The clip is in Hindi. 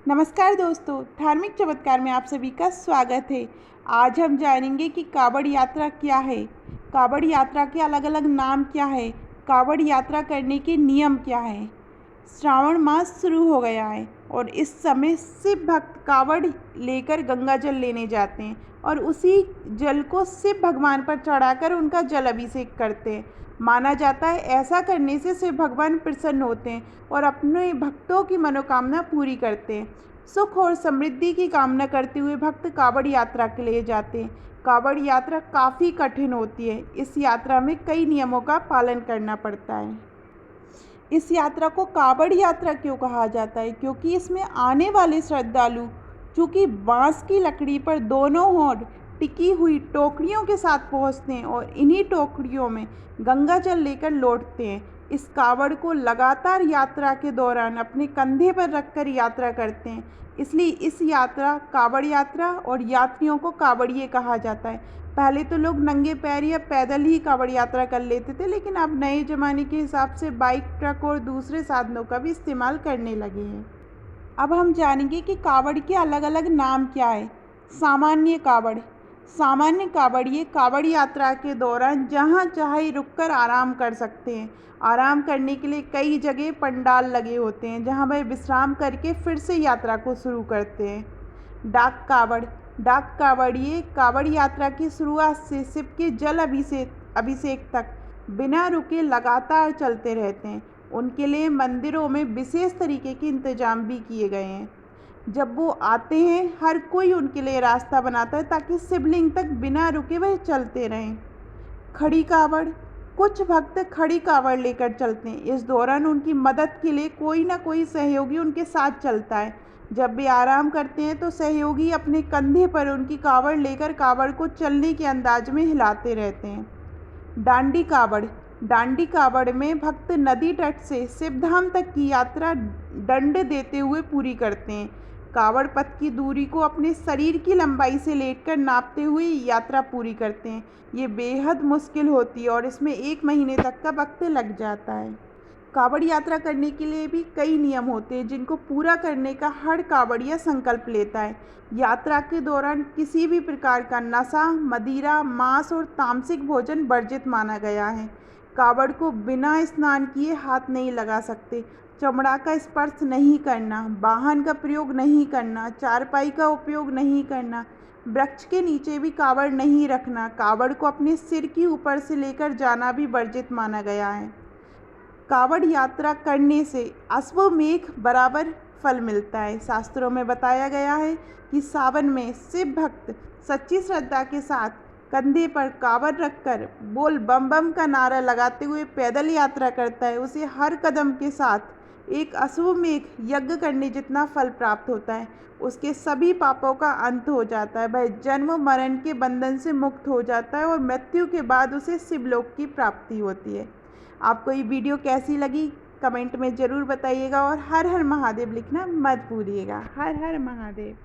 नमस्कार दोस्तों, धार्मिक चमत्कार में आप सभी का स्वागत है। आज हम जानेंगे कि कावड़ यात्रा क्या है, कावड़ यात्रा के अलग अलग नाम क्या है, कावड़ यात्रा करने के नियम क्या है। श्रावण मास शुरू हो गया है और इस समय शिव भक्त कावड़ लेकर गंगा जल लेने जाते हैं और उसी जल को शिव भगवान पर चढ़ाकर उनका जल अभिषेक करते हैं। माना जाता है ऐसा करने से शिव भगवान प्रसन्न होते हैं और अपने भक्तों की मनोकामना पूरी करते हैं। सुख और समृद्धि की कामना करते हुए भक्त कावड़ यात्रा के लिए जाते हैं। कावड़ यात्रा काफ़ी कठिन होती है। इस यात्रा में कई नियमों का पालन करना पड़ता है। इस यात्रा को कावड़ यात्रा क्यों कहा जाता है? क्योंकि इसमें आने वाले श्रद्धालु चूँकि बांस की लकड़ी पर दोनों ओर टिकी हुई टोकरियों के साथ पहुंचते हैं और इन्हीं टोकरियों में गंगा जल लेकर लौटते हैं। इस कावड़ को लगातार यात्रा के दौरान अपने कंधे पर रखकर यात्रा करते हैं, इसलिए इस यात्रा कावड़ यात्रा और यात्रियों को कावड़िए कहा जाता है। पहले तो लोग नंगे पैर या पैदल ही कावड़ यात्रा कर लेते थे, लेकिन अब नए ज़माने के हिसाब से बाइक, ट्रक और दूसरे साधनों का भी इस्तेमाल करने लगे हैं। अब हम जानेंगे कि कावड़ के अलग अलग नाम क्या है। सामान्य कावड़, सामान्य कावड़िए कावड़ यात्रा के दौरान जहाँ चाहे रुककर आराम कर सकते हैं। आराम करने के लिए कई जगह पंडाल लगे होते हैं जहाँ वह विश्राम करके फिर से यात्रा को शुरू करते हैं। डाक कावड़, डाक कावड़िए कावड़ यात्रा की शुरुआत से शिव के जल अभिषेक तक बिना रुके लगातार चलते रहते हैं। उनके लिए मंदिरों में विशेष तरीके के इंतजाम भी किए गए हैं। जब वो आते हैं हर कोई उनके लिए रास्ता बनाता है ताकि शिवलिंग तक बिना रुके वह चलते रहें। खड़ी कावड़, कुछ भक्त खड़ी कावड़ लेकर चलते हैं। इस दौरान उनकी मदद के लिए कोई ना कोई सहयोगी उनके साथ चलता है। जब वे आराम करते हैं तो सहयोगी अपने कंधे पर उनकी कावड़ लेकर कावड़ को चलने के अंदाज में हिलाते रहते हैं। डांडी कावड़, डांडी कावड़ में भक्त नदी तट से शिवधाम तक की यात्रा दंड देते हुए पूरी करते हैं। कावड़ पथ की दूरी को अपने शरीर की लंबाई से लेकर नापते हुए यात्रा पूरी करते हैं। ये बेहद मुश्किल होती है और इसमें 1 महीने तक का वक्त लग जाता है। कावड़ यात्रा करने के लिए भी कई नियम होते हैं जिनको पूरा करने का हर कावड़िया संकल्प लेता है। यात्रा के दौरान किसी भी प्रकार का नशा, मदिरा, मांस और तामसिक भोजन वर्जित माना गया है। कावड़ को बिना स्नान किए हाथ नहीं लगा सकते, चमड़ा का स्पर्श नहीं करना, वाहन का प्रयोग नहीं करना, चारपाई का उपयोग नहीं करना, वृक्ष के नीचे भी कावड़ नहीं रखना, कावड़ को अपने सिर के ऊपर से लेकर जाना भी वर्जित माना गया है। कावड़ यात्रा करने से अश्वमेध बराबर फल मिलता है। शास्त्रों में बताया गया है कि सावन में शिव भक्त सच्ची श्रद्धा के साथ कंधे पर कावड़ रखकर बोल बम बम का नारा लगाते हुए पैदल यात्रा करता है, उसे हर कदम के साथ एक अश्वमेध यज्ञ करने जितना फल प्राप्त होता है। उसके सभी पापों का अंत हो जाता है, वह जन्म मरण के बंधन से मुक्त हो जाता है और मृत्यु के बाद उसे शिवलोक की प्राप्ति होती है। आपको ये वीडियो कैसी लगी कमेंट में ज़रूर बताइएगा और हर हर महादेव लिखना मत भूलिएगा। हर हर महादेव।